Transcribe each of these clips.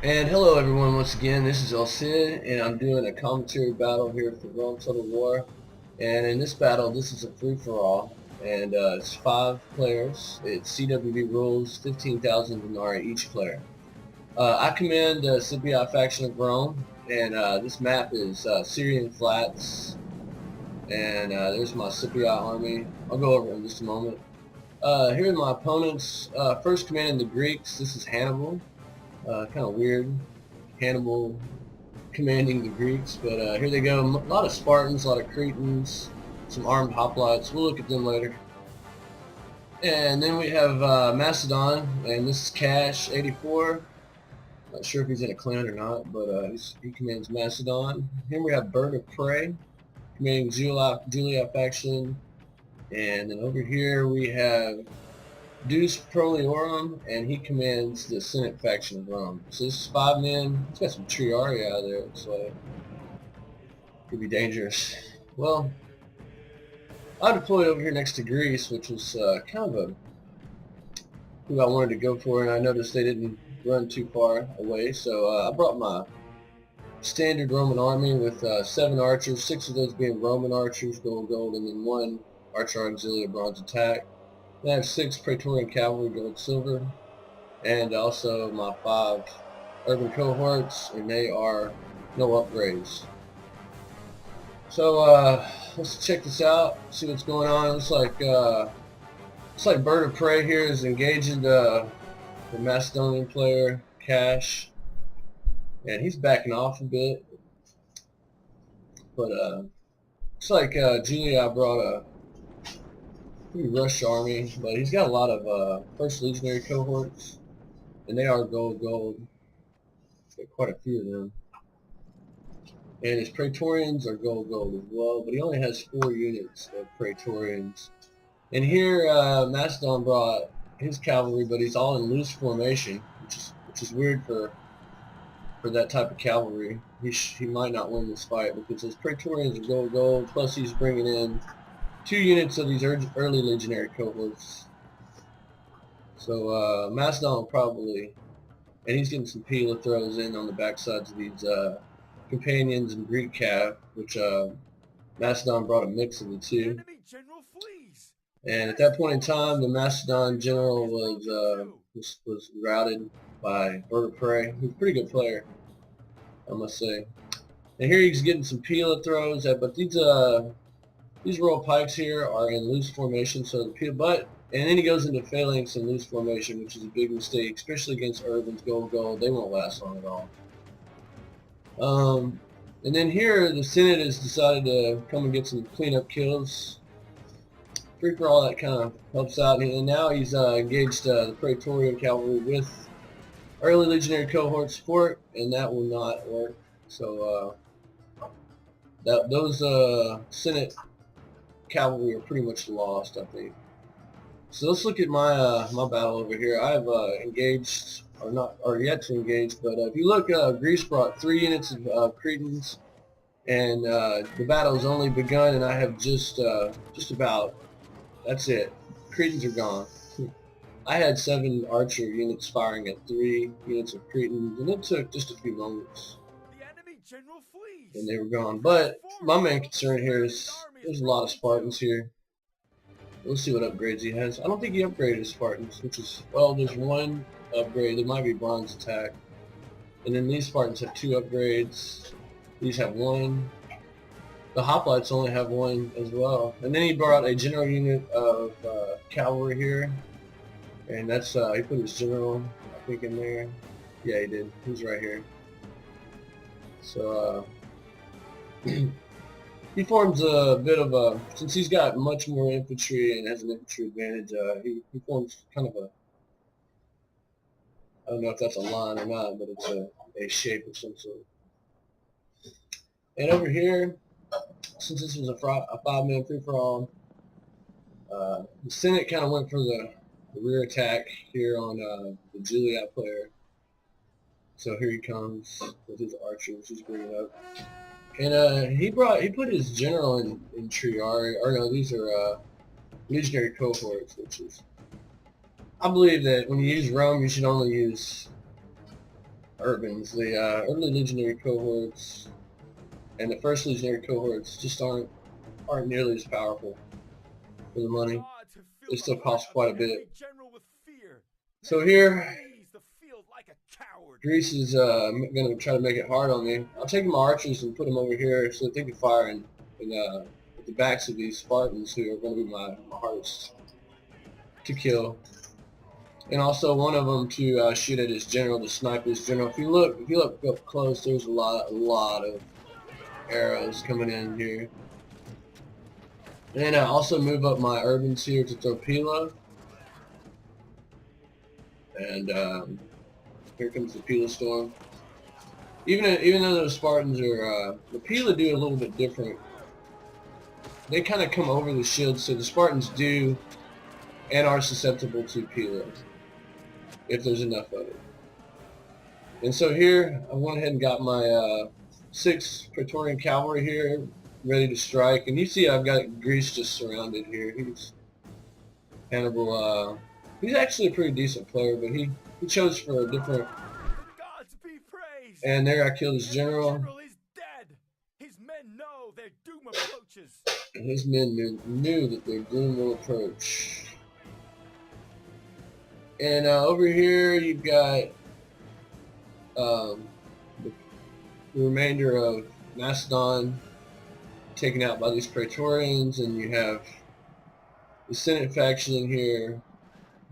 And hello everyone once again, this is El Cid, and I'm doing a commentary battle here for Rome Total War. And in this battle, this is a free-for-all, and it's 5 players. It's CWB rules, 15,000 denarii each player. I command the Scipii faction of Rome, and this map is Syrian Flats, and there's my Scipii army. I'll go over it in just a moment. Here are my opponents. First commanding the Greeks, this is Hannibal. Kind of weird. Hannibal commanding the Greeks, but here they go. A lot of Spartans, a lot of Cretans, some armed hoplites. We'll look at them later. And then we have Macedon, and this is Cash 84. Not sure if he's in a clan or not, but he commands Macedon. Here we have Bird of Prey, commanding Julia faction. And then over here we have Deus Proliorum, and he commands the Senate faction of Rome. So this is 5 men. He's got some Triarii out there, so could be dangerous. Well, I deployed over here next to Greece, which was kind of who I wanted to go for, and I noticed they didn't run too far away, so I brought my standard Roman army with 7 archers, 6 of those being Roman archers, gold, and then 1 archer auxiliary bronze attack. I have 6 Praetorian cavalry, gold, silver, and also my 5 urban cohorts, and they are no upgrades. So let's check this out, see what's going on. Looks like Bird of Prey here is engaging the Macedonian player Cash, and he's backing off a bit. But looks like Julia brought a pretty rush army, but he's got a lot of first legionary cohorts, and they are gold. He's got quite a few of them. And his Praetorians are gold as well, but he only has 4 units of Praetorians. And here Macedon brought his cavalry, but he's all in loose formation, which is weird for that type of cavalry. He might not win this fight because his Praetorians are gold, plus he's bringing in 2 units of these early legionary cohorts. So Macedon will probably, and he's getting some Pila throws in on the backsides of these companions and Greek cav, which Macedon brought a mix of the two. And at that point in time, the Macedon general was routed by Bird of Prey. He's a pretty good player, I must say. And here he's getting some Pila throws, but these royal pikes here are in loose formation, so the Pila, and then he goes into phalanx in loose formation, which is a big mistake, especially against Urbans, gold. They won't last long at all. And then here the Senate has decided to come and get some cleanup kills. Free for all, that kind of helps out. And now he's engaged the Praetorian cavalry with early legionary cohort support, and that will not work. So those Senate cavalry are pretty much lost, I think. So let's look at my my battle over here. I've engaged, or yet to engage, but if you look, Greece brought 3 units of Cretans, and the battle has only begun, and I have just about, that's it. Cretans are gone. I had 7 archer units firing at 3 units of Cretans, and it took just a few moments, and they were gone. But my main concern here is there's a lot of Spartans here. Let's see what upgrades he has. I don't think he upgraded his Spartans, which is, well, there's 1 upgrade. There might be bronze attack. And then these Spartans have 2 upgrades. These have 1. The hoplites only have 1 as well. And then he brought a general unit of cavalry here. And that's, he put his general, I think, in there. Yeah, he did. He's right here. So, he forms a bit of a, since he's got much more infantry and has an infantry advantage, he forms kind of a, I don't know if that's a line or not, but it's a shape of some sort. And over here, since this was a 5-man free-for-all, the Senate kind of went for the rear attack here on the Juliet player. So here he comes with his archers. He's bringing up. And he put his general in Triarii, or no, these are legionary cohorts, which is, I believe that when you use Rome, you should only use Urbans. The early legionary cohorts and the first legionary cohorts just aren't nearly as powerful for the money. They still cost quite a bit. So here, Greece is going to try to make it hard on me. I'll take my archers and put them over here so that they can fire in at the backs of these Spartans who are going to be my hardest to kill. And also one of them to shoot at his general, to snipe his general. If you look up close, there's a lot of arrows coming in here. And then I also move up my urbans here to throw Pila. And here comes the Pila storm. Even though those Spartans are, the Pila do a little bit different. They kind of come over the shield, so the Spartans do and are susceptible to Pila if there's enough of it. And so here, I went ahead and got my 6 Praetorian cavalry here, ready to strike. And you see I've got Greece just surrounded here. Hannibal, he's actually a pretty decent player, but he chose for a different... And there I killed his general. Is dead. His men know their doom approaches. And his men knew that their doom will approach. And over here you've got the remainder of Macedon taken out by these Praetorians, and you have the Senate faction in here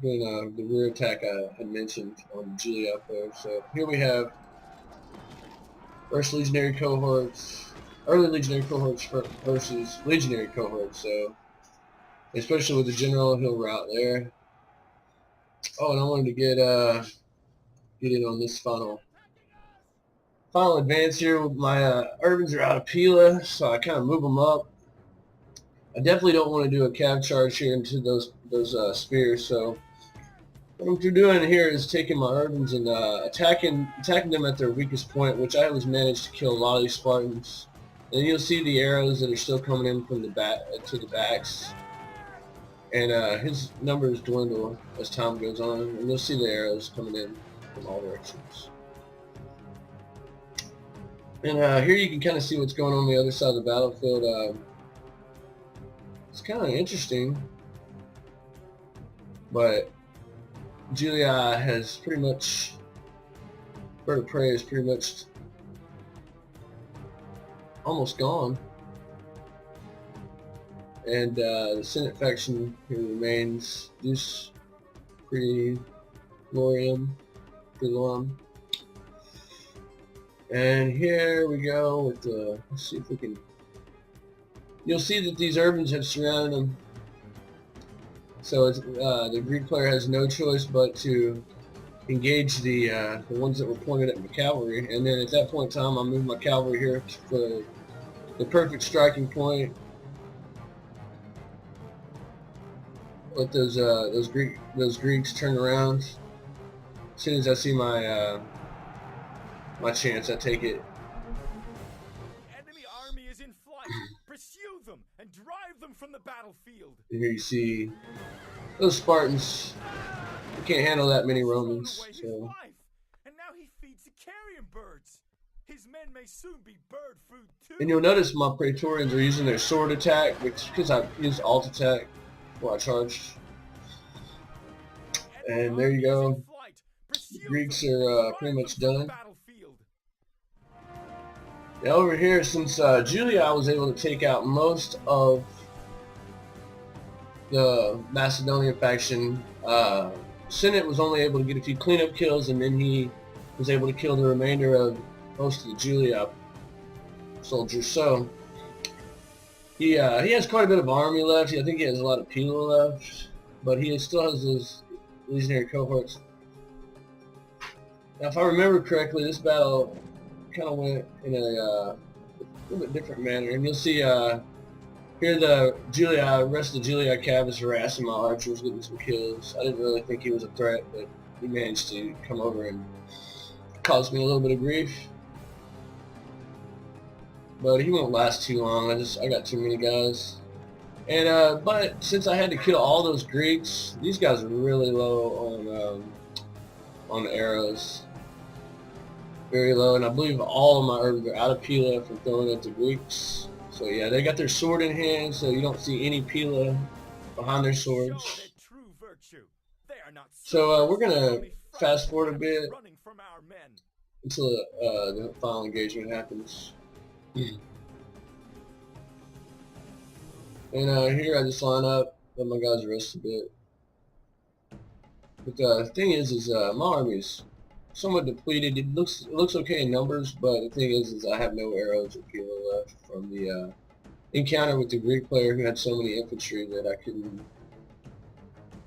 doing the rear attack I had mentioned on Julia up there. So here we have first legionary cohorts, early legionary cohorts versus legionary cohorts. So especially with the general, he'll rout there. Oh, and I wanted to get in on this final advance here. My urbans are out of Pila, so I kind of move them up. I definitely don't want to do a cav charge here into those spears. So what I'm doing here is taking my urbans and attacking them at their weakest point, which I always managed to kill a lot of these Spartans. And you'll see the arrows that are still coming in from the back to the backs. And his numbers dwindle as time goes on, and you'll see the arrows coming in from all directions. And here you can kind of see what's going on the other side of the battlefield. It's kind of interesting, but Julia has pretty much, Bird of Prey is pretty much almost gone. And the Senate faction here remains Deus Prelorium. And here we go with the, let's see if we can, you'll see that these urbans have surrounded them. So it's, the Greek player has no choice but to engage the ones that were pointed at my cavalry. And then at that point in time, I move my cavalry here for the perfect striking point. Let those Greeks turn around. As soon as I see my my chance, I take it. Enemy army is in flight. Pursue them and drive them from the battlefield. And here you see those Spartans. You can't handle that many Romans. So. And now he feeds the carrion birds. His men may soon be bird food too. And you'll notice my Praetorians are using their sword attack, which because I used alt attack before I charged. And there you go. The Greeks are pretty much done. Now over here, since Julia was able to take out most of the Macedonian faction, Senate was only able to get a few cleanup kills, and then he was able to kill the remainder of most of the Julia soldiers. So he has quite a bit of army left. I think he has a lot of Pila left, but he still has his legionary cohorts. Now, if I remember correctly, this battle kind of went in a little bit different manner, and you'll see here the rest of the Julia cav is harassing my archers, getting some kills. I didn't really think he was a threat, but he managed to come over and cause me a little bit of grief. But he won't last too long. I got too many guys. And but since I had to kill all those Greeks, these guys are really low on arrows. very low, and I believe all of my herbs are out of Pila from throwing at the Greeks. So yeah, they got their sword in hand, so you don't see any Pila behind their swords. Show their true virtue. They are not So we're soldiers, gonna only fast frightened forward a rabbits bit running from our men. until the final engagement happens. And here I just line up, let my guys rest a bit. But the thing is my army's somewhat depleted. It looks okay in numbers, but the thing is I have no arrows or Pila left from the encounter with the Greek player who had so many infantry that I couldn't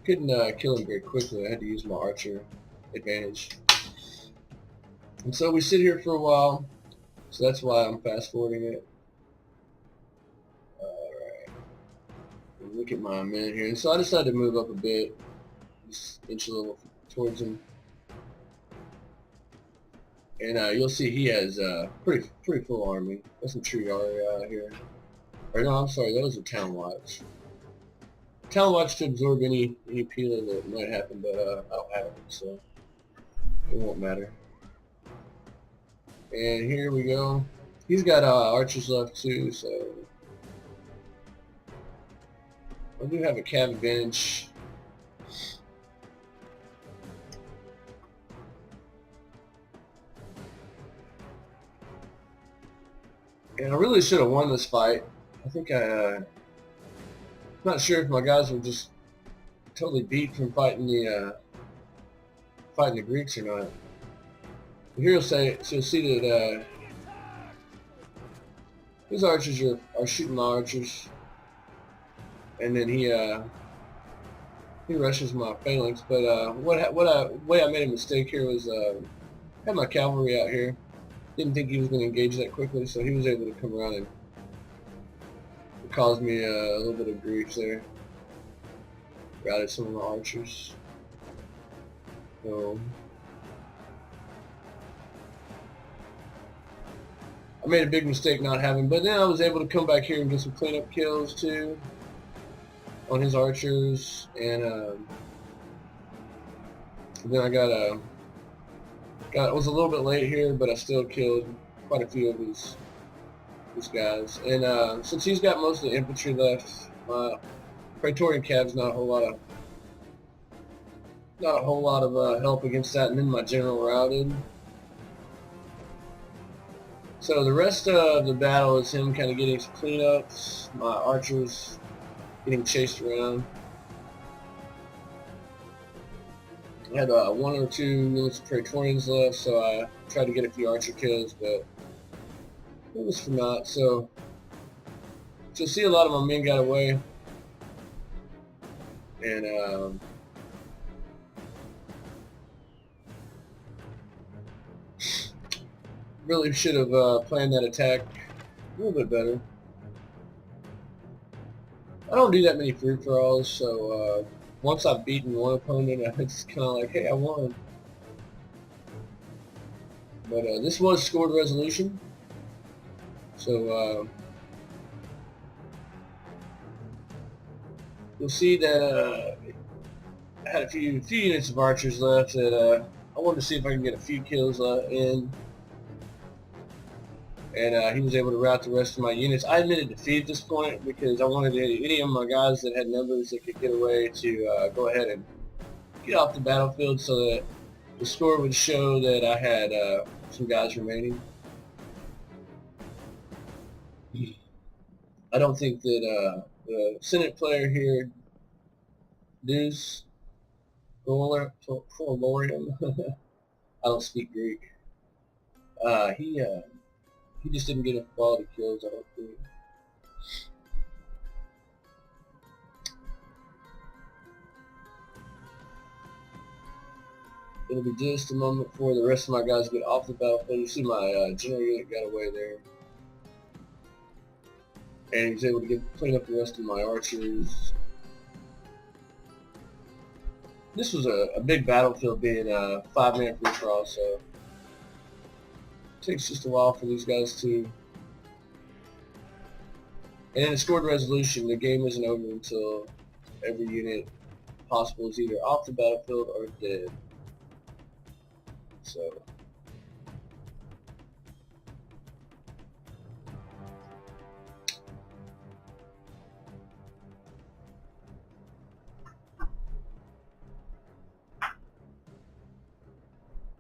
kill him very quickly. I had to use my archer advantage. And so we sit here for a while, so that's why I'm fast forwarding it. Alright. Look at my men here. And so I decided to move up a bit, just inch a little towards him. And you'll see he has pretty full army. That's some true area here. Or no, I'm sorry, that was a town watch. Town watch to absorb any Pila that might happen, but I don't have it, so it won't matter. And here we go. He's got archers left too, so I do have a cav advantage. And I really should have won this fight. I think not sure if my guys were just totally beat from fighting the Greeks or not. But here you'll see that his archers are shooting my archers, and then he rushes my phalanx. But way I made a mistake here was had my cavalry out here. Didn't think he was going to engage that quickly, so he was able to come around and cause me a little bit of grief there. Routed some of my archers. So I made a big mistake not having, but then I was able to come back here and get some cleanup kills too on his archers, and then I was a little bit late here, but I still killed quite a few of his guys. And since he's got most of the infantry left, my Praetorian Cav's not a whole lot of help against that, and then my general routed. So the rest of the battle is him kind of getting some cleanups, my archers getting chased around. I had one or two units of Praetorians left, so I tried to get a few archer kills, but it was for naught. So you'll see a lot of my men got away, and really should have planned that attack a little bit better. I don't do that many free-for-alls, so once I've beaten one opponent, it's kind of like, hey, I won. But this was scored resolution, so you'll see that I had a few units of archers left that I wanted to see if I can get a few kills in. And he was able to rout the rest of my units. I admitted defeat at this point because I wanted any of my guys that had numbers that could get away to go ahead and get off the battlefield so that the score would show that I had some guys remaining. I don't think that the Senate player here, Deus Prolorium, I don't speak Greek. He just didn't get enough quality kills, I don't think. It'll be just a moment before the rest of my guys get off the battlefield. You see my general unit got away there. And he was able to clean up the rest of my archers. This was a big battlefield, being a 5-man free-for-all, so it takes just a while for these guys to. And in a scored resolution, the game isn't over until every unit possible is either off the battlefield or dead. So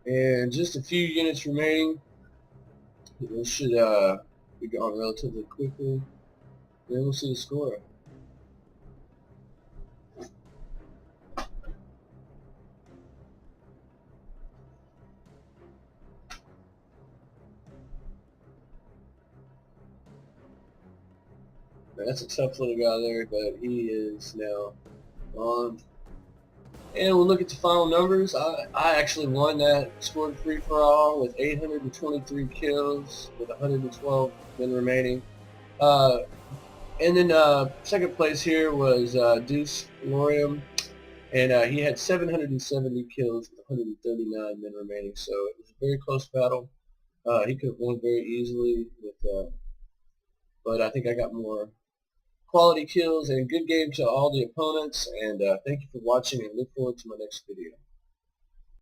And just a few units remaining. This should be gone relatively quickly. Then we'll see the score. That's a tough little guy there, but he is now on. And we'll look at the final numbers. I actually won that scored free-for-all with 823 kills with 112 men remaining. And then second place here was Deuce Lorium, and he had 770 kills with 139 men remaining. So it was a very close battle. He could have won very easily, but I think I got more quality kills, and good game to all the opponents. And thank you for watching, and look forward to my next video.